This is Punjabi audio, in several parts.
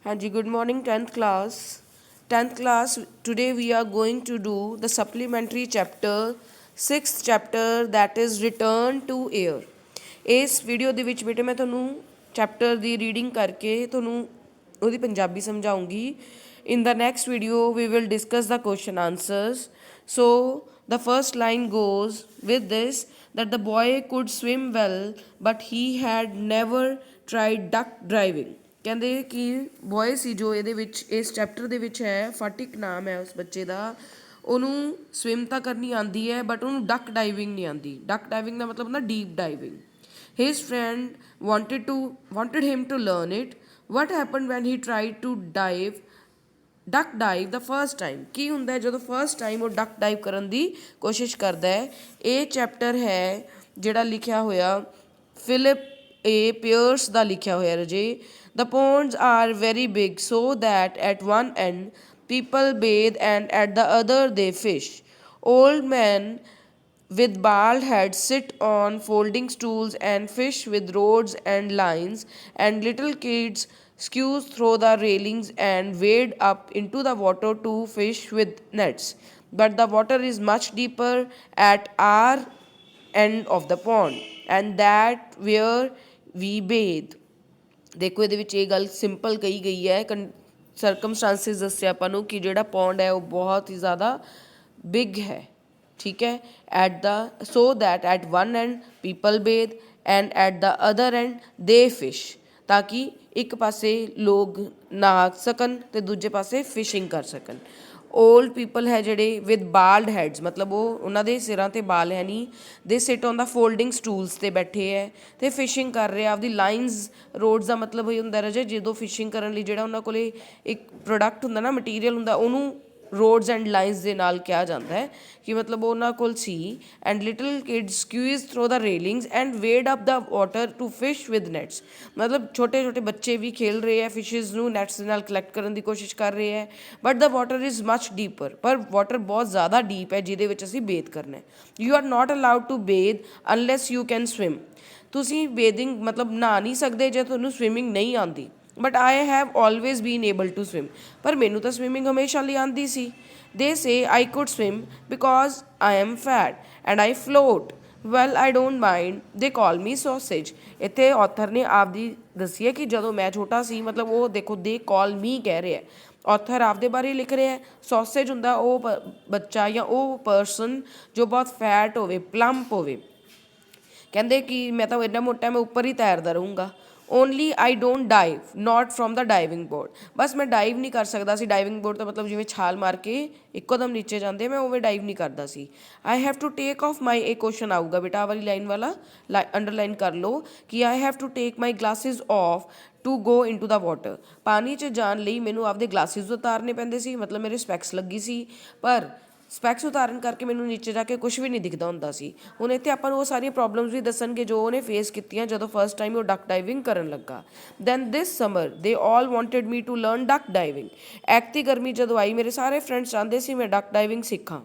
हाँ जी, good morning 10th class. 10th class, today we are going to do the supplementary chapter, 6th chapter, that is Return to Air. ਇਸ ਵੀਡੀਓ ਦੇ ਵਿੱਚ ਬੇਟੇ ਮੈਂ ਤੁਹਾਨੂੰ ਚੈਪਟਰ ਦੀ ਰੀਡਿੰਗ ਕਰਕੇ ਤੁਹਾਨੂੰ ਉਹਦੀ Punjabi ਸਮਝਾਉਂਗੀ. In the next video we will discuss the question answers. So the first line goes with this, that the boy could swim well but he had never tried duck driving. ਕਹਿੰਦੇ ਕਿ ਬॉय ਸੀ ਜੋ ਇਹਦੇ ਵਿੱਚ ਇਸ ਚੈਪਟਰ ਦੇ ਵਿੱਚ ਹੈ, ਫਾਟਿਕ ਨਾਮ ਹੈ ਉਸ ਬੱਚੇ ਦਾ. ਉਹਨੂੰ ਸਵਿਮ ਤਾਂ ਕਰਨੀ ਆਉਂਦੀ ਹੈ ਬਟ ਉਹਨੂੰ ਡੱਕ ਡਾਈਵਿੰਗ ਨਹੀਂ ਆਉਂਦੀ. ਡੱਕ ਡਾਈਵਿੰਗ ਦਾ ਮਤਲਬ ਹੁੰਦਾ deep diving. His friend wanted him to learn it. What happened when he tried to duck dive ਦਾ ਫਸਟ ਟਾਈਮ? ਕੀ ਹੁੰਦਾ ਹੈ ਜਦੋਂ ਫਸਟ ਟਾਈਮ ਉਹ ਡੱਕ ਡਾਈਵ ਕਰਨ ਦੀ ਕੋਸ਼ਿਸ਼ ਕਰਦਾ ਹੈ? ਇਹ ਚੈਪਟਰ ਹੈ ਜਿਹੜਾ ਲਿਖਿਆ ਹੋਇਆ ਫਿਲਿਪ ਏ ਪੀਅਰਸ ਦਾ ਲਿਖਿਆ ਹੋਇਆ ਰਜੇ. The ponds are very big so that at one end people bathe and at the other they fish. Old men with bald heads sit on folding stools and fish with rods and lines, and little kids squeeze through the railings and wade up into the water to fish with nets. But the water is much deeper at our end of the pond, and that where we bathe. ਦੇਖੋ ਇਹਦੇ ਵਿੱਚ ਇਹ ਗੱਲ ਸਿੰਪਲ ਕਹੀ ਗਈ ਹੈ. ਸਰਕਮਸਟਾਂਸਿਸ ਦੱਸਿਆ ਆਪਾਂ ਨੂੰ ਕਿ ਜਿਹੜਾ ਪੌਂਡ ਹੈ ਉਹ ਬਹੁਤ ਹੀ ਜ਼ਿਆਦਾ ਬਿਗ ਹੈ. ਠੀਕ ਹੈ. So that at one end people bathe and at the other end they fish, ਤਾਂ ਕਿ ਇੱਕ ਪਾਸੇ ਲੋਕ ਨਹਾ ਸਕਣ ਅਤੇ ਦੂਜੇ ਪਾਸੇ ਫਿਸ਼ਿੰਗ ਕਰ ਸਕਣ. ਓਲਡ ਪੀਪਲ ਹੈ ਜਿਹੜੇ ਵਿਦ ਬਾਲਡ ਹੈਡਸ, ਮਤਲਬ ਉਹਨਾਂ ਦੇ ਸਿਰਾਂ 'ਤੇ ਬਾਲ ਹੈ ਨਹੀਂ. ਦੇ ਸਿਟ ਔਨ ਦਾ ਫੋਲਡਿੰਗ ਸਟੂਲਸ 'ਤੇ ਬੈਠੇ ਹੈ ਅਤੇ ਫਿਸ਼ਿੰਗ ਕਰ ਰਹੇ. ਆਪਦੀ ਲਾਈਨਸ ਰੋਡਸ ਦਾ ਮਤਲਬ ਇਹ ਹੁੰਦਾ ਰਾਜੇ, ਜਦੋਂ ਫਿਸ਼ਿੰਗ ਕਰਨ ਲਈ ਜਿਹੜਾ ਉਹਨਾਂ ਕੋਲ ਇੱਕ ਪ੍ਰੋਡਕਟ ਹੁੰਦਾ ਨਾ, ਮਟੀਰੀਅਲ ਹੁੰਦਾ, ਉਹਨੂੰ ਰੋਡਸ ਐਂਡ ਲਾਈਨਸ ਦੇ ਨਾਲ ਕਿਹਾ ਜਾਂਦਾ ਹੈ ਕਿ ਮਤਲਬ ਉਹਨਾਂ ਕੋਲ ਸੀ. And little kids squeeze through the railings and wade up the water to fish with nets. ਮਤਲਬ ਛੋਟੇ ਛੋਟੇ ਬੱਚੇ ਵੀ ਖੇਲ ਰਹੇ ਹੈ, ਫਿਸ਼ਿਜ਼ ਨੂੰ ਨੈਟਸ ਦੇ ਨਾਲ ਕਲੈਕਟ ਕਰਨ ਦੀ ਕੋਸ਼ਿਸ਼ ਕਰ ਰਹੇ ਹੈ. But the water is much deeper, ਪਰ ਵਾਟਰ ਬਹੁਤ ਜ਼ਿਆਦਾ ਡੀਪ ਹੈ ਜਿਹਦੇ ਵਿੱਚ ਅਸੀਂ ਬੇਦ ਕਰਨਾ ਹੈ. You are not allowed to bathe unless you can swim. ਤੁਸੀਂ ਬੇਦਿੰਗ ਮਤਲਬ ਨਹਾ ਨਹੀਂ ਸਕਦੇ ਜੇ ਤੁਹਾਨੂੰ ਸਵਿਮਿੰਗ ਨਹੀਂ ਆਉਂਦੀ. But I have always been able to swim, ਪਰ ਮੈਨੂੰ ਤਾਂ ਸਵਿਮਿੰਗ ਹਮੇਸ਼ਾ ਲਈ ਆਉਂਦੀ ਸੀ. They say I could swim because I am fat and I float well, I don't mind, they call me sausage. ਇੱਥੇ ਆਥਰ ਨੇ ਆਪਦੀ ਦੱਸੀ ਹੈ ਕਿ ਜਦੋਂ ਮੈਂ ਛੋਟਾ ਸੀ, ਮਤਲਬ ਉਹ ਦੇਖੋ ਦੇ ਕਾਲ ਮੀ ਕਹਿ ਰਿਹਾ, ਆਥਰ ਆਪਦੇ ਬਾਰੇ ਲਿਖ ਰਿਹਾ ਹੈ. ਸੌਸੇਜ ਹੁੰਦਾ ਉਹ ਬੱਚਾ ਜਾਂ ਉਹ ਪਰਸਨ ਜੋ ਬਹੁਤ ਫੈਟ ਹੋਵੇ, ਪਲੰਪ ਹੋਵੇ. ਕਹਿੰਦੇ ਕਿ ਮੈਂ ਤਾਂ ਇੰਨਾ ਮੋਟਾ, ਮੈਂ ਉੱਪਰ ਹੀ ਤੈਰਦਾ ਰਹੂੰਗਾ. Only I don't dive not from the diving board. ਬਸ ਮੈਂ ਡਾਈਵ ਨਹੀਂ ਕਰ ਸਕਦਾ ਸੀ. ਡਾਈਵਿੰਗ ਬੋਰਡ ਦਾ ਮਤਲਬ ਜਿਵੇਂ ਛਾਲ ਮਾਰ ਕੇ ਇੱਕੋ ਦਮ ਨੀਚੇ ਜਾਂਦੇ, ਮੈਂ ਉਵੇਂ ਡਾਈਵ ਨਹੀਂ ਕਰਦਾ ਸੀ. I have to take off my, ਇਹ ਕੁਐਸਚਨ ਆਊਗਾ ਬੇਟਾ, ਆਹ ਵਾਲੀ ਲਾਈਨ ਵਾਲਾ ਅੰਡਰਲਾਈਨ ਕਰ ਲਓ ਕਿ I have to take my glasses off to go in to the water. ਪਾਣੀ 'ਚ ਜਾਣ ਲਈ ਮੈਨੂੰ ਆਪਦੇ ਗਲਾਸਿਸ ਉਤਾਰਨੇ ਪੈਂਦੇ ਸੀ, ਮਤਲਬ ਮੇਰੇ ਸਪੈਕਸ ਲੱਗੀ ਸੀ, ਪਰ ਸਪੈਕਸ ਉਤਾਰਨ ਕਰਕੇ ਮੈਨੂੰ ਨੀਚੇ ਜਾ ਕੇ ਕੁਛ ਵੀ ਨਹੀਂ ਦਿਖਦਾ ਹੁੰਦਾ ਸੀ. ਹੁਣ ਇੱਥੇ ਆਪਾਂ ਨੂੰ ਉਹ ਸਾਰੀਆਂ ਪ੍ਰੋਬਲਮਸ ਵੀ ਦੱਸਣਗੇ ਜੋ ਉਹਨੇ ਫੇਸ ਕੀਤੀਆਂ ਜਦੋਂ ਫਸਟ ਟਾਈਮ ਉਹ ਡੱਕ ਡਾਈਵਿੰਗ ਕਰਨ ਲੱਗਾ. Then this summer they all wanted me to learn duck diving. ਐਕਤੀ ਗਰਮੀ ਜਦੋਂ ਆਈ, ਮੇਰੇ ਸਾਰੇ ਫਰੈਂਡਸ ਚਾਹੁੰਦੇ ਸੀ ਮੈਂ ਡੱਕ ਡਾਈਵਿੰਗ ਸਿੱਖਾਂ.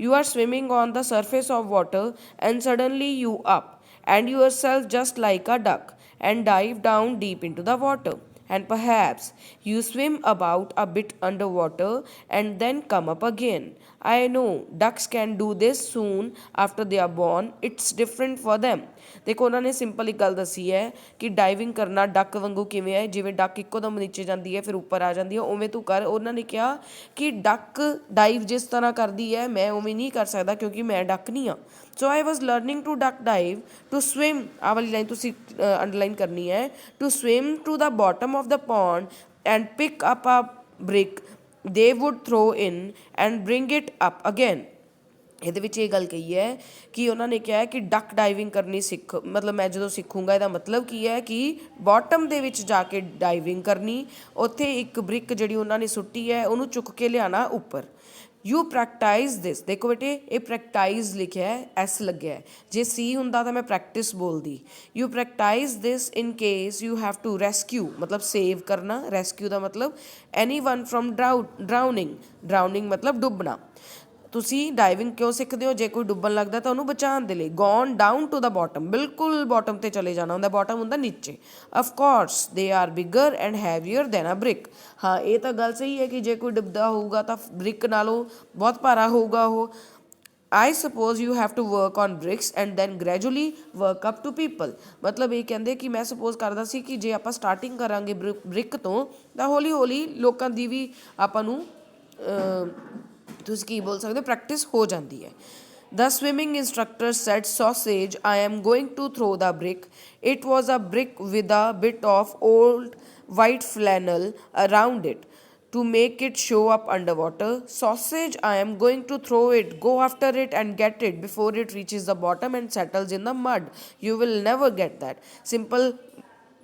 You are swimming on the surface of water and suddenly you up and yourself just like a duck and dive down deep in to the water. And perhaps you swim about a bit underwater and then come up again. I know ducks can do this soon after they are born. It's different for them. ਦੇਖੋ ਉਹਨਾਂ ਨੇ ਸਿੰਪਲ ਇੱਕ ਗੱਲ ਦੱਸੀ ਹੈ ਕਿ ਡਾਈਵਿੰਗ ਕਰਨਾ ਡੱਕ ਵਾਂਗੂ ਕਿਵੇਂ ਹੈ. ਜਿਵੇਂ ਡੱਕ ਇੱਕੋ ਦਮ ਨੀਚੇ ਜਾਂਦੀ ਹੈ ਫਿਰ ਉੱਪਰ ਆ ਜਾਂਦੀ ਹੈ, ਉਵੇਂ ਤੂੰ ਕਰ. ਉਹਨਾਂ ਨੇ ਕਿਹਾ ਕਿ ਡੱਕ ਡਾਈਵ ਜਿਸ ਤਰ੍ਹਾਂ ਕਰਦੀ ਹੈ ਮੈਂ ਉਵੇਂ ਨਹੀਂ ਕਰ ਸਕਦਾ ਕਿਉਂਕਿ ਮੈਂ ਡੱਕ ਨਹੀਂ ਹਾਂ. So I was learning to duck dive to swim, ਆਹ ਵਾਲੀ ਲਾਈਨ ਤੁਸੀਂ ਅੰਡਰਲਾਈਨ ਕਰਨੀ ਹੈ, to swim to the bottom of the pond and pick up a brick they would throw in and bring it up again. ਇਹਦੇ ਵਿੱਚ ਇਹ ਗੱਲ ਕਹੀ ਹੈ ਕਿ ਉਹਨਾਂ ਨੇ ਕਿਹਾ ਕਿ ਡੱਕ ਡਾਈਵਿੰਗ ਕਰਨੀ ਸਿੱਖ, ਮਤਲਬ ਮੈਂ ਜਦੋਂ ਸਿੱਖੂੰਗਾ ਇਹਦਾ ਮਤਲਬ ਕੀ ਹੈ ਕਿ ਬੋਟਮ ਦੇ ਵਿੱਚ ਜਾ ਕੇ ਡਾਈਵਿੰਗ ਕਰਨੀ, ਉੱਥੇ ਇੱਕ ਬ੍ਰਿਕ ਜਿਹੜੀ ਉਹਨਾਂ ਨੇ ਸੁੱਟੀ ਹੈ ਉਹਨੂੰ ਚੁੱਕ ਕੇ ਲਿਆਉਣਾ ਉੱਪਰ. ਯੂ ਪ੍ਰੈਕਟਾਈਜ਼ ਦਿਸ. ਦੇਖੋ ਬੇਟੇ ਇਹ ਪ੍ਰੈਕਟਾਈਜ਼ ਲਿਖਿਆ ਹੈ, ਐਸ ਲੱਗਿਆ ਹੈ. ਜੇ ਸੀ ਹੁੰਦਾ ਤਾਂ ਮੈਂ ਪ੍ਰੈਕਟਿਸ ਬੋਲਦੀ. You practise this in case you have to rescue, ਮਤਲਬ ਸੇਵ ਕਰਨਾ. ਰੈਸਕਿਊ ਦਾ ਮਤਲਬ ਐਨੀ ਵਨ ਫਰੋਮ ਡਰਾਊਨਿੰਗ, ਡਰਾਊਨਿੰਗ ਮਤਲਬ ਡੁੱਬਣਾ. ਤੁਸੀਂ ਡਾਈਵਿੰਗ ਕਿਉਂ ਸਿੱਖਦੇ ਹੋ? ਜੇ ਕੋਈ ਡੁੱਬਣ ਲੱਗਦਾ ਤਾਂ ਉਹਨੂੰ ਬਚਾਉਣ ਦੇ ਲਈ। Gone down to the bottom, ਬਿਲਕੁਲ ਬੋਟਮ ਤੇ ਚਲੇ ਜਾਣਾ ਹੁੰਦਾ। ਬੋਟਮ ਹੁੰਦਾ ਨੀਚੇ। Of course they are bigger and heavier than a brick. ਹਾਂ, ਇਹ ਤਾਂ ਗੱਲ ਸਹੀ ਹੈ ਕਿ ਜੇ ਕੋਈ ਡੁੱਬਦਾ ਹੋਊਗਾ ਤਾਂ ਬ੍ਰਿਕ ਨਾਲੋਂ ਬਹੁਤ ਭਾਰਾ ਹੋਊਗਾ ਉਹ। I suppose you have to work on bricks and then gradually work up to people। ਮਤਲਬ ਇਹ ਕਹਿੰਦੇ ਕਿ ਮੈਂ ਸਪੋਜ਼ ਕਰਦਾ ਸੀ ਕਿ ਜੇ ਆਪਾਂ ਸਟਾਰਟਿੰਗ ਕਰਾਂਗੇ ਬ੍ਰਿਕ ਤੋਂ ਤਾਂ ਹੌਲੀ ਹੌਲੀ ਲੋਕਾਂ ਦੀ ਵੀ ਆਪਾਂ ਨੂੰ ਤੁਸੀਂ ਕੀ ਬੋਲ ਸਕਦੇ ਹੋ, ਪ੍ਰੈਕਟਿਸ ਹੋ ਜਾਂਦੀ ਹੈ। The swimming instructor said, Sausage, I am going to throw the brick. It was a brick with a bit of old white flannel around it to make it show up underwater. Sausage, I am going to throw it. Go after it and get it before it reaches the bottom and settles in the mud. You will never get that. Simple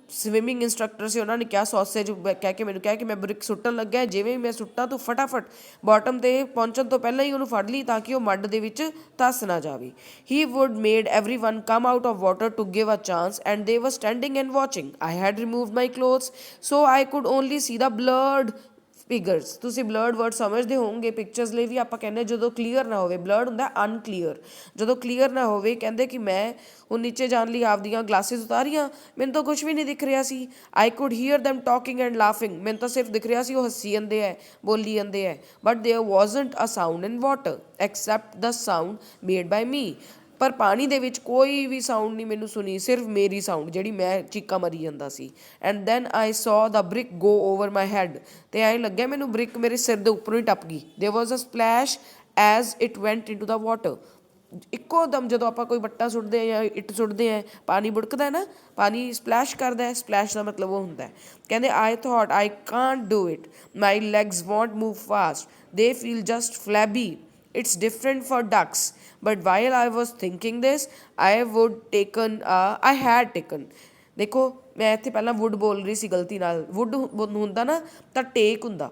swimming instructor ਸੀ, ਉਹਨਾਂ ਨੇ ਕਿਹਾ ਸੌਸੇਜ ਕਹਿ ਕੇ ਮੈਨੂੰ ਕਿਹਾ ਕਿ ਮੈਂ ਬ੍ਰਿਕ ਸੁੱਟਣ ਲੱਗਿਆ, ਜਿਵੇਂ ਮੈਂ ਸੁੱਟਾਂ ਤੂੰ ਫਟਾਫਟ ਬਾਟਮ 'ਤੇ ਪਹੁੰਚਣ ਤੋਂ ਪਹਿਲਾਂ ਹੀ ਉਹਨੂੰ ਫੜ ਲਈ ਤਾਂ ਕਿ ਉਹ ਮੱਡ ਦੇ ਵਿੱਚ ਧੱਸ ਨਾ ਜਾਵੇ। He would made everyone come out of water to give a chance and they were standing and watching. I had removed my clothes so I could only see the blurred figures. ਤੁਸੀਂ ਬਲਰਡ ਵਰਡ ਸਮਝਦੇ ਹੋਵੋਗੇ। ਪਿਕਚਰਸ ਲਈ ਵੀ ਆਪਾਂ ਕਹਿੰਦੇ ਜਦੋਂ ਕਲੀਅਰ ਨਾ ਹੋਵੇ, ਬਲਰਡ ਹੁੰਦਾ ਅਨਕਲੀਅਰ। ਜਦੋਂ ਕਲੀਅਰ ਨਾ ਹੋਵੇ, ਕਹਿੰਦੇ ਕਿ ਮੈਂ ਹੁਣ ਨੀਚੇ ਜਾਣ ਲਈ ਆਪਦੀਆਂ ਗਲਾਸਿਸ ਉਤਾਰੀਆਂ, ਮੈਨੂੰ ਤਾਂ ਕੁਛ ਵੀ ਨਹੀਂ ਦਿਖ ਰਿਹਾ ਸੀ। I could hear them talking and laughing. ਮੈਨੂੰ ਤਾਂ ਸਿਰਫ ਦਿਖ ਰਿਹਾ ਸੀ ਉਹ ਹੱਸੀ ਜਾਂਦੇ ਹੈ, ਬੋਲੀ ਜਾਂਦੇ ਹੈ। But there wasn't a sound in water except the sound made by me. ਪਰ ਪਾਣੀ ਦੇ ਵਿੱਚ ਕੋਈ ਵੀ ਸਾਊਂਡ ਨਹੀਂ ਮੈਨੂੰ ਸੁਣੀ, ਸਿਰਫ ਮੇਰੀ ਸਾਊਂਡ ਜਿਹੜੀ ਮੈਂ ਚੀਕਾਂ ਮਰੀ ਜਾਂਦਾ ਸੀ। And then I saw the brick go over my head. ਅਤੇ ਐਂ ਲੱਗਿਆ ਮੈਨੂੰ ਬ੍ਰਿਕ ਮੇਰੇ ਸਿਰ ਦੇ ਉੱਪਰੋਂ ਹੀ ਟੱਪ ਗਈ। There was a splash as it went into the water. ਇੱਕੋ ਦਮ ਜਦੋਂ ਆਪਾਂ ਕੋਈ ਵੱਟਾ ਸੁੱਟਦੇ ਹਾਂ ਜਾਂ ਇੱਟ ਸੁੱਟਦੇ ਹਾਂ, ਪਾਣੀ ਬੁੜਕਦਾ ਨਾ, ਪਾਣੀ ਸਪਲੈਸ਼ ਕਰਦਾ ਹੈ। ਸਪਲੈਸ਼ ਦਾ ਮਤਲਬ ਉਹ ਹੁੰਦਾ ਹੈ। ਕਹਿੰਦੇ I thought I can't do it, my legs won't move fast, they feel just flabby. It's different for ducks. But while I was thinking this, I had taken। ਦੇਖੋ ਮੈਂ ਇੱਥੇ ਪਹਿਲਾਂ ਵੁੱਡ ਬੋਲ ਰਹੀ ਸੀ ਗਲਤੀ ਨਾਲ। ਵੁੱਡ ਹੁੰਦਾ ਨਾ ਤਾਂ ਟੇਕ ਹੁੰਦਾ,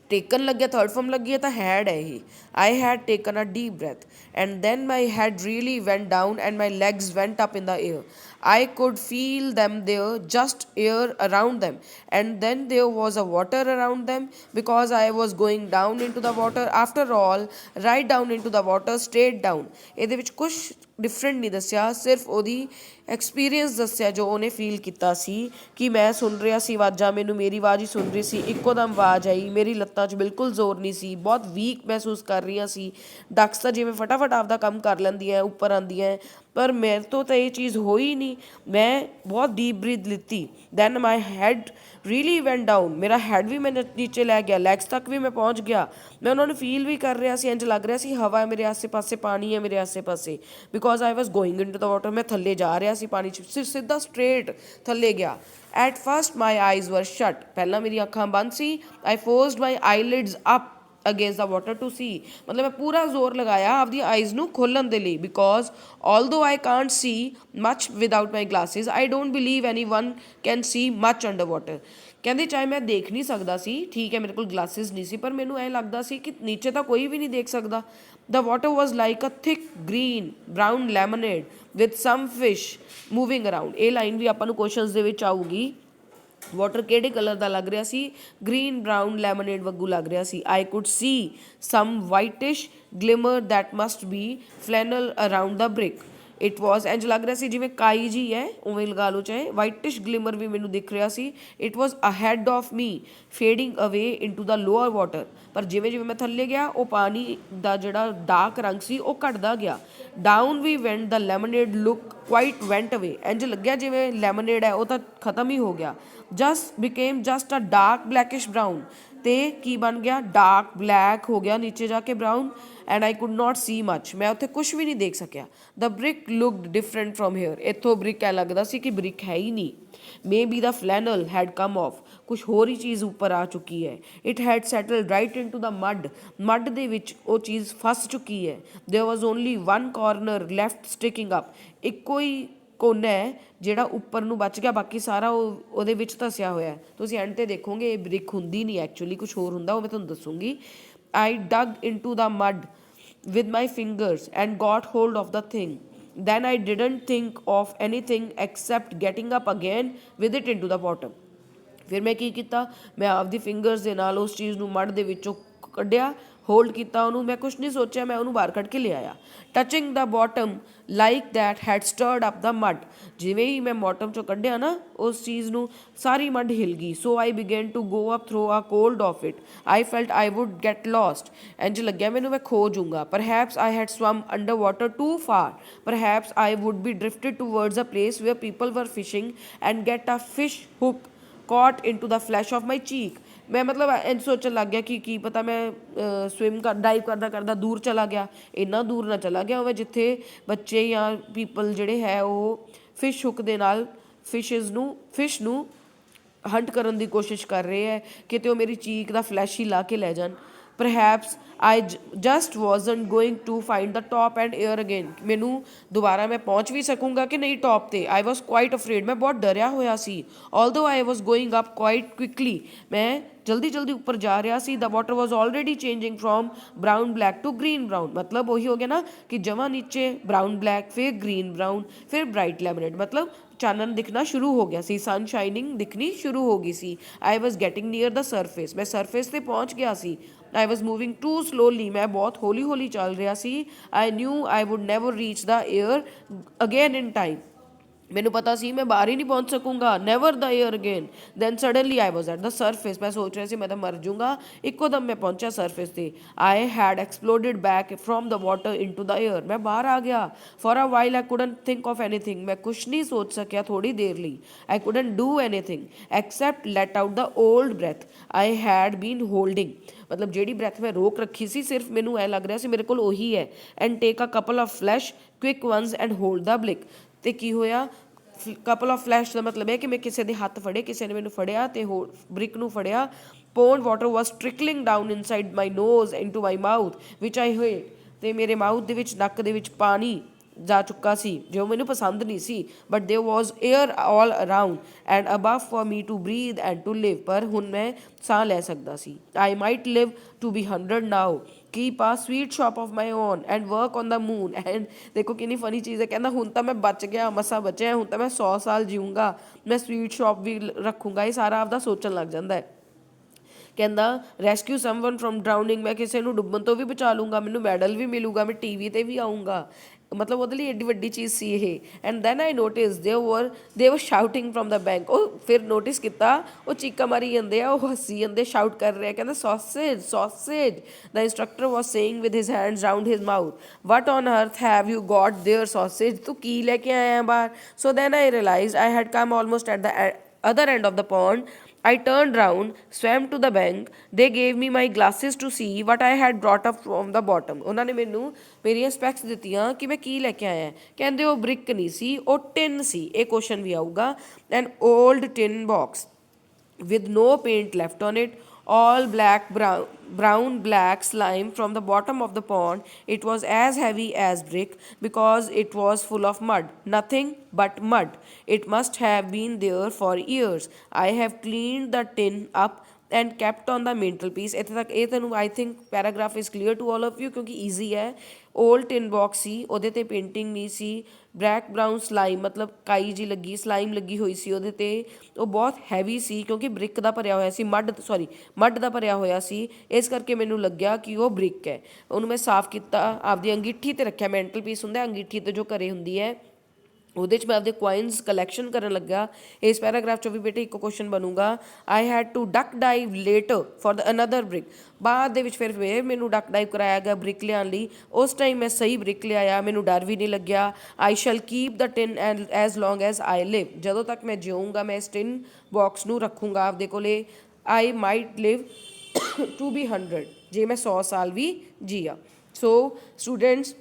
ਟੇਕਨ ਲੱਗਿਆ ਥਰਡ ਫਾਰਮ ਲੱਗੀ ਹੈ ਤਾਂ ਹੈਡ ਹੈ ਇਹ। I had taken a deep breath and then my head really went down and my legs went up in the air. I could feel them there, just air around them. And then there was a water around them because I was going down into the water. After all, right down into the water, straight down. ਇਹਦੇ ਵਿੱਚ ਕੁਛ ਡਿਫਰੈਂਟ ਨਹੀਂ ਦੱਸਿਆ, ਸਿਰਫ ਉਹਦੀ ਐਕਸਪੀਰੀਅੰਸ ਦੱਸਿਆ ਜੋ ਉਹਨੇ ਫੀਲ ਕੀਤਾ ਸੀ ਕਿ ਮੈਂ ਸੁਣ ਰਿਹਾ ਸੀ ਆਵਾਜ਼ਾਂ, ਮੈਨੂੰ ਮੇਰੀ ਆਵਾਜ਼ ਹੀ ਸੁਣ ਰਹੀ ਸੀ। ਇੱਕੋ ਦਮ ਆਵਾਜ਼ ਆਈ, ਮੇਰੀ ਲੱਤਾਂ 'ਚ ਬਿਲਕੁਲ ਜ਼ੋਰ ਨਹੀਂ ਸੀ, ਬਹੁਤ ਵੀਕ ਮਹਿਸੂਸ ਕਰ ਰਹੀਆਂ ਸੀ। ਡਕਸ ਤਾਂ ਜਿਵੇਂ ਫਟਾਫਟ ਆਪਦਾ ਕੰਮ ਕਰ ਲੈਂਦੀਆਂ, ਉੱਪਰ ਆਉਂਦੀਆਂ, ਪਰ ਮੇਰੇ ਤੋਂ ਤਾਂ ਇਹ ਚੀਜ਼ ਹੋਈ ਨਹੀਂ। ਮੈਂ ਬਹੁਤ ਡੀਪ ਬਰੀਥ ਲਿੱਤੀ। Then my head really went down. ਮੇਰਾ ਹੈਡ ਵੀ ਮੈਨੂੰ ਨੀਚੇ ਲੈ ਗਿਆ, ਲੈਗਸ ਤੱਕ ਵੀ ਮੈਂ ਪਹੁੰਚ ਗਿਆ। ਮੈਂ ਉਹਨਾਂ ਨੂੰ ਫੀਲ ਵੀ ਕਰ ਰਿਹਾ ਸੀ, ਇੰਝ ਲੱਗ ਰਿਹਾ ਸੀ ਹਵਾ ਹੈ ਮੇਰੇ ਆਸੇ ਪਾਸੇ, ਪਾਣੀ ਹੈ ਮੇਰੇ ਆਸੇ ਪਾਸੇ। Because I was going in to the water. ਮੈਂ ਥੱਲੇ ਜਾ ਰਿਹਾ ਸੀ ਪਾਣੀ 'ਚ, ਸਿੱਧਾ ਸਟਰੇਟ ਥੱਲੇ ਗਿਆ। At first my eyes were shut. ਪਹਿਲਾਂ ਮੇਰੀ ਅੱਖਾਂ ਬੰਦ ਸੀ। I forced my eyelids up against the water to see. ਮਤਲਬ ਮੈਂ ਪੂਰਾ ਜ਼ੋਰ ਲਗਾਇਆ ਆਪਦੀ ਆਈਜ਼ ਨੂੰ ਖੋਲ੍ਹਣ ਦੇ ਲਈ। Because although I can't see much without my glasses, I don't believe anyone can see much underwater। ਕਹਿੰਦੇ ਚਾਹੇ ਮੈਂ ਦੇਖ ਨਹੀਂ ਸਕਦਾ ਸੀ, ਠੀਕ ਹੈ ਮੇਰੇ ਕੋਲ ਗਲਾਸਿਸ ਨਹੀਂ ਸੀ, ਪਰ ਮੈਨੂੰ ਐਂ ਲੱਗਦਾ ਸੀ ਕਿ ਨੀਚੇ ਤਾਂ ਕੋਈ ਵੀ ਨਹੀਂ ਦੇਖ ਸਕਦਾ। The water was like a thick green brown lemonade with some fish moving around। ਇਹ ਲਾਈਨ ਵੀ ਆਪਾਂ ਨੂੰ ਕੁਐਸਚਨਸ ਦੇ ਵਿੱਚ ਆਊਗੀ। ਵਾਟਰ ਕਿਹੜੇ ਕਲਰ ਦਾ ਲੱਗ ਰਿਹਾ ਸੀ? ਗ੍ਰੀਨ ਬਰਾਊਨ ਲੈਮਨੇਡ ਵਾਂਗੂ ਲੱਗ ਰਿਹਾ ਸੀ। I could see some whitish glimmer that must be flannel around the brick. It was ਇੰਝ ਲੱਗ ਰਿਹਾ ਸੀ ਜਿਵੇਂ ਕਾਈ ਜੀ ਹੈ, ਉਵੇਂ ਲਗਾ ਲਓ ਚਾਹੇ। ਵਾਈਟਿਸ਼ ਗਲਿਮਰ ਵੀ ਮੈਨੂੰ ਦਿਖ ਰਿਹਾ ਸੀ। It was ahead of me fading away into the lower water. ਪਰ ਜਿਵੇਂ ਜਿਵੇਂ ਮੈਂ ਥੱਲੇ ਗਿਆ, ਉਹ ਪਾਣੀ ਦਾ ਜਿਹੜਾ ਡਾਰਕ ਰੰਗ ਸੀ ਉਹ ਘਟਦਾ ਗਿਆ। ਡਾਊਨ ਵੀ ਵੈਂਟ ਦਾ ਲੈਮਨੇਡ ਲੁੱਕ ਕੁਆਇਟ ਵੈਂਟ ਅਵੇ। ਇੰਝ ਲੱਗਿਆ ਜਿਵੇਂ ਲੈਮਨੇਡ ਹੈ ਉਹ ਤਾਂ ਖਤਮ ਹੀ ਹੋ ਗਿਆ। Just a dark blackish brown. ਅਤੇ ਕੀ ਬਣ ਗਿਆ? ਡਾਰਕ ਬਲੈਕ ਹੋ ਗਿਆ ਨੀਚੇ ਜਾ ਕੇ, brown. And I could not see much. ਮੈਂ ਉੱਥੇ ਕੁਛ ਵੀ ਨਹੀਂ ਦੇਖ ਸਕਿਆ। The brick looked different from here. ਇੱਥੋਂ ਬ੍ਰਿਕ ਐ ਲੱਗਦਾ ਸੀ ਕਿ ਬ੍ਰਿਕ ਹੈ ਹੀ ਨਹੀਂ। Maybe the flannel had come off. ਕੁਛ ਹੋਰ ਹੀ ਚੀਜ਼ ਉੱਪਰ ਆ ਚੁੱਕੀ ਹੈ। It had settled right in to the mud. Mud ਦੇ ਵਿੱਚ ਉਹ ਚੀਜ਼ ਫਸ ਚੁੱਕੀ ਹੈ। There was only one corner left sticking up. ਇੱਕੋ ਹੀ ਕੋਨਾ ਹੈ ਜਿਹੜਾ ਉੱਪਰ ਨੂੰ ਬਚ ਗਿਆ, ਬਾਕੀ ਸਾਰਾ ਉਹਦੇ ਵਿੱਚ ਧਸਿਆ ਹੋਇਆ। ਤੁਸੀਂ ਐਂਡ 'ਤੇ ਦੇਖੋਗੇ ਇਹ ਬ੍ਰਿਕ ਹੁੰਦੀ ਨਹੀਂ, ਐਕਚੁਅਲੀ ਕੁਛ ਹੋਰ ਹੁੰਦਾ, ਉਹ ਮੈਂ ਤੁਹਾਨੂੰ ਦੱਸੂਗੀ। I dug in to the mud with my fingers and got hold of the thing. Then I didn't think of anything except getting up again with it into the bottom। ਫਿਰ ਮੈਂ ਕੀ ਕੀਤਾ? ਮੈਂ ਆਪਦੀ ਫਿੰਗਰਸ ਦੇ ਨਾਲ ਉਸ ਚੀਜ਼ ਨੂੰ ਮੱਡ ਦੇ ਵਿੱਚੋਂ ਕੱਢਿਆ, ਹੋਲਡ ਕੀਤਾ ਉਹਨੂੰ, ਮੈਂ ਕੁਛ ਨਹੀਂ ਸੋਚਿਆ, ਮੈਂ ਉਹਨੂੰ ਬਾਹਰ ਕੱਢ ਕੇ ਲਿਆਇਆ। Touching the bottom like that had stirred up the mud, ਜਿਵੇਂ ਹੀ ਮੈਂ ਬੋਟਮ ਚੋਂ ਕੱਢਿਆ ਨਾ ਉਸ ਚੀਜ਼ ਨੂੰ, ਸਾਰੀ ਮੱਡ ਹਿਲ ਗਈ। So I began to go up through a cloud of it, I felt I would get lost, ਇੰਝ ਲੱਗਿਆ ਮੈਨੂੰ ਮੈਂ ਖੋ ਜੂੰਗਾ। Perhaps I had swum under water too far, perhaps I would be drifted towards a place where people were fishing and get a fish hook caught into the flesh of my cheek। ਮੈਂ ਮਤਲਬ ਇੰਝ ਸੋਚਣ ਲੱਗ ਗਿਆ ਕਿ ਕੀ ਪਤਾ ਮੈਂ ਡਾਈਵ ਕਰਦਾ ਕਰਦਾ ਦੂਰ ਚਲਾ ਗਿਆ, ਇੰਨਾ ਦੂਰ ਨਾ ਚਲਾ ਗਿਆ ਹੋਵੇ ਜਿੱਥੇ ਬੱਚੇ ਜਾਂ ਪੀਪਲ ਜਿਹੜੇ ਹੈ ਉਹ ਫਿਸ਼ ਹੁੱਕ ਦੇ ਨਾਲ ਫਿਸ਼ ਨੂੰ ਹੰਟ ਕਰਨ ਦੀ ਕੋਸ਼ਿਸ਼ ਕਰ ਰਹੇ ਹੈ, ਕਿਤੇ ਉਹ ਮੇਰੀ ਚੀਕ ਦਾ ਫਲੈਸ਼ ਹੀ ਲਾ ਕੇ ਲੈ ਜਾਣ। Perhaps I just wasn't going to find the top and air again, ਮੈਨੂੰ ਦੁਬਾਰਾ ਮੈਂ ਪਹੁੰਚ ਵੀ ਸਕੂੰਗਾ ਕਿ ਨਹੀਂ ਟੋਪ 'ਤੇ। ਆਈ ਵਾਜ਼ ਕੁਆਇਟ ਅਫਰੇਡ, ਮੈਂ ਬਹੁਤ ਡਰਿਆ ਹੋਇਆ ਸੀ। Although I was going up quite quickly, ਮੈਂ ਜਲਦੀ ਜਲਦੀ ਉੱਪਰ ਜਾ ਰਿਹਾ ਸੀ। The water was already changing from brown black to green brown, ਮਤਲਬ ਉਹੀ ਹੋ ਗਿਆ ਨਾ ਕਿ ਜਮਾਂ ਨੀਚੇ ਬਰਾਊਨ ਬਲੈਕ, ਫਿਰ ਗ੍ਰੀਨ ਬਰਾਊਨ, ਫਿਰ ਬ੍ਰਾਈਟ ਲੈਮਨੇਡ, ਮਤਲਬ ਚਾਨਣ ਦਿਖਣਾ ਸ਼ੁਰੂ ਹੋ ਗਿਆ ਸੀ, ਸਨ ਸ਼ਾਈਨਿੰਗ ਦਿਖਣੀ ਸ਼ੁਰੂ ਹੋ ਗਈ ਸੀ। I was getting near the surface, ਮੈਂ ਸਰਫੇਸ 'ਤੇ ਪਹੁੰਚ ਗਿਆ ਸੀ। I was moving too slowly, ਮੈਂ ਬਹੁਤ ਹੌਲੀ ਹੌਲੀ ਚੱਲ ਰਿਹਾ ਸੀ। I knew I would never reach the air again in time, ਮੈਨੂੰ ਪਤਾ ਸੀ ਮੈਂ ਬਾਹਰ ਹੀ ਨਹੀਂ ਪਹੁੰਚ ਸਕੂੰਗਾ, never the air again. Then suddenly I was at the surface, ਮੈਂ ਸੋਚ ਰਿਹਾ ਸੀ ਮੈਂ ਤਾਂ ਮਰ ਜੂੰਗਾ, ਇੱਕੋ ਦਮ ਮੈਂ ਪਹੁੰਚਿਆ ਸਰਫੇਸ 'ਤੇ। I had exploded back from the water in to the air, ਮੈਂ ਬਾਹਰ ਆ ਗਿਆ। For a while I couldn't think of anything, ਮੈਂ ਕੁਛ ਨਹੀਂ ਸੋਚ ਸਕਿਆ ਥੋੜ੍ਹੀ ਦੇਰ ਲਈ। I couldn't do anything except let out the old breath I had been holding, ਮਤਲਬ ਜਿਹੜੀ ਬ੍ਰੈਥ ਮੈਂ ਰੋਕ ਰੱਖੀ ਸੀ, ਸਿਰਫ ਮੈਨੂੰ ਐ ਲੱਗ ਰਿਹਾ ਸੀ ਮੇਰੇ ਕੋਲ ਉਹੀ ਹੈ। And take a couple of fresh quick ones and hold the brick, ਅਤੇ ਕੀ ਹੋਇਆ, ਕਪਲ ਆਫ ਫਲੈਸ਼ ਦਾ ਮਤਲਬ ਹੈ ਕਿ ਮੈਂ ਕਿਸੇ ਦੇ ਹੱਥ ਫੜੇ, ਕਿਸੇ ਨੇ ਮੈਨੂੰ ਫੜਿਆ ਅਤੇ ਬ੍ਰਿਕ ਨੂੰ ਫੜਿਆ। Pond water was trickling down inside my nose into my mouth which I hate, ਅਤੇ ਮੇਰੇ ਮਾਊਥ ਦੇ ਵਿੱਚ, ਨੱਕ ਦੇ ਵਿੱਚ ਪਾਣੀ ਜਾ ਚੁੱਕਾ ਸੀ ਜੋ ਮੈਨੂੰ ਪਸੰਦ ਨਹੀਂ ਸੀ। But there was air all around and above for me to breathe and to live, ਪਰ ਹੁਣ ਮੈਂ ਸਾਹ ਲੈ ਸਕਦਾ ਸੀ। I might live to be 100 now, keep a sweet shop of my own and work on the moon. And ਦੇਖੋ ਕਿੰਨੀ ਫਨੀ ਚੀਜ਼ ਹੈ, ਕਹਿੰਦਾ ਹੁਣ ਤਾਂ ਮੈਂ ਬਚ ਗਿਆ, ਮਸਾ ਬਚਿਆ, ਹੁਣ ਤਾਂ ਮੈਂ 100 ਸਾਲ ਜੀਊਂਗਾ, ਮੈਂ ਸਵੀਟ ਸ਼ਾਪ ਵੀ ਰੱਖੂੰਗਾ। ਇਹ ਸਾਰਾ ਆਪਦਾ ਸੋਚਣ ਲੱਗ ਜਾਂਦਾ ਹੈ। ਕਹਿੰਦਾ ਰੈਸਕਿਊ ਸਮਵਨ ਫਰੋਮ ਡਰਾਊਨਿੰਗ, ਮੈਂ ਕਿਸੇ ਨੂੰ ਡੁੱਬਣ ਤੋਂ ਵੀ ਬਚਾ ਲੂੰਗਾ, ਮੈਨੂੰ ਮੈਡਲ ਵੀ ਮਿਲੂਗਾ, ਮੈਂ TV 'ਤੇ ਵੀ ਆਊਂਗਾ, ਮਤਲਬ ਉਹਦੇ ਲਈ ਐਡੀ ਵੱਡੀ ਚੀਜ਼ ਸੀ ਇਹ। ਐਂਡ ਦੈਨ ਆਈ ਨੋਟਿਸ ਦੇ ਵਰ ਸ਼ਾਊਟਿੰਗ ਫਰੋਮ ਦਾ ਬੈਂਕ, ਉਹ ਫਿਰ ਨੋਟਿਸ ਕੀਤਾ ਉਹ ਚੀਕਾਂ ਮਾਰੀ ਜਾਂਦੇ ਆ, ਉਹ ਹੱਸੀ ਜਾਂਦੇ, ਸ਼ਾਊਟ ਕਰ ਰਹੇ ਆ, ਕਹਿੰਦਾ sausage sausage. The instructor was saying with his hands round his mouth, what on earth have you got there sausage, ਤੂੰ ਕੀ ਲੈ ਕੇ ਆਇਆ ਬਾਹਰ। So then I realized I had come almost at the other end of the pond. I turned round, swam to the bank. They gave me my glasses to see what I had brought up from the bottom. ਉਹਨਾਂ ਨੇ ਮੈਨੂੰ ਮੇਰੀਆਂ ਸਪੈਕਸ ਦਿੱਤੀਆਂ ਕਿ ਮੈਂ ਕੀ ਲੈ ਕੇ ਆਇਆ। ਕਹਿੰਦੇ ਉਹ ਬ੍ਰਿਕ ਨਹੀਂ ਸੀ, ਉਹ ਟਿਨ ਸੀ। ਇਹ ਕੁਐਸਚਨ ਵੀ ਆਊਗਾ। An old tin box with no paint left on it, all brown black slime from the bottom of the pond. It was as heavy as brick because it was full of mud, nothing but mud. It must have been there for years. I have cleaned the tin up and kept on the mantelpiece. ਇੱਥੇ ਤੱਕ ਇਹ ਤੁਹਾਨੂੰ I think paragraph is clear to all of you, ਕਿਉਂਕਿ ਈਜ਼ੀ ਹੈ। ਓਲਡ ਟਿਨ ਬਾਕਸ ਸੀ, ਉਹਦੇ 'ਤੇ ਪੇਂਟਿੰਗ ਨਹੀਂ ਸੀ। ਬਲੈਕ ਬਰਾਊਨ ਸਲਾਈਮ, ਮਤਲਬ ਕਾਈ ਜੀ ਲੱਗੀ, ਸਲਾਈਮ ਲੱਗੀ ਹੋਈ ਸੀ ਉਹਦੇ 'ਤੇ, ਉਹ ਬਹੁਤ ਹੈਵੀ ਸੀ ਕਿਉਂਕਿ ਬ੍ਰਿਕ ਦਾ ਭਰਿਆ ਹੋਇਆ ਸੀ, ਮੱਡ ਦਾ ਭਰਿਆ ਹੋਇਆ ਸੀ, ਇਸ ਕਰਕੇ ਮੈਨੂੰ ਲੱਗਿਆ ਕਿ ਉਹ ਬ੍ਰਿਕ ਹੈ। ਉਹਨੂੰ ਮੈਂ ਸਾਫ਼ ਕੀਤਾ, ਆਪਦੀ ਅੰਗੀਠੀ 'ਤੇ ਰੱਖਿਆ, ਮੈਂਟਲ ਪੀਸ ਹੁੰਦਾ ਅੰਗੀਠੀ 'ਤੇ ਜੋ ਘਰੇ ਹੁੰਦੀ ਹੈ, ਉਹਦੇ 'ਚ ਮੈਂ ਆਪਦੇ ਕੁਆਇਨਸ ਕਲੈਕਸ਼ਨ ਕਰਨ ਲੱਗਾ। ਇਸ ਪੈਰਾਗ੍ਰਾਫ 'ਚੋਂ ਵੀ ਬੇਟੇ ਇੱਕ ਕੁਐਸਚਨ ਬਣੂਗਾ। I had to duck dive later for the another brick, ਬਾਅਦ ਦੇ ਵਿੱਚ ਫਿਰ ਮੈਨੂੰ ਡਕ ਡਾਈਵ ਕਰਾਇਆ ਗਿਆ ਬ੍ਰਿਕ ਲਿਆਉਣ ਲਈ। ਉਸ ਟਾਈਮ ਮੈਂ ਸਹੀ ਬ੍ਰਿਕ ਲਿਆਇਆ, ਮੈਨੂੰ ਡਰ ਵੀ ਨਹੀਂ ਲੱਗਿਆ। I shall keep the tin and as long as I live, ਜਦੋਂ ਤੱਕ ਮੈਂ ਜਿਊਂਗਾ ਮੈਂ ਇਸ ਟਿਨ ਬਾਕਸ ਨੂੰ ਰੱਖੂੰਗਾ ਆਪਦੇ ਕੋਲੇ। I might live to be 100, ਜੇ ਮੈਂ 100 ਸਾਲ ਵੀ ਜੀਆ। So students,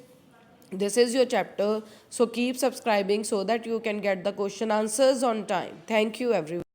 this is your chapter, so keep subscribing so that you can get the question answers on time. Thank you everyone.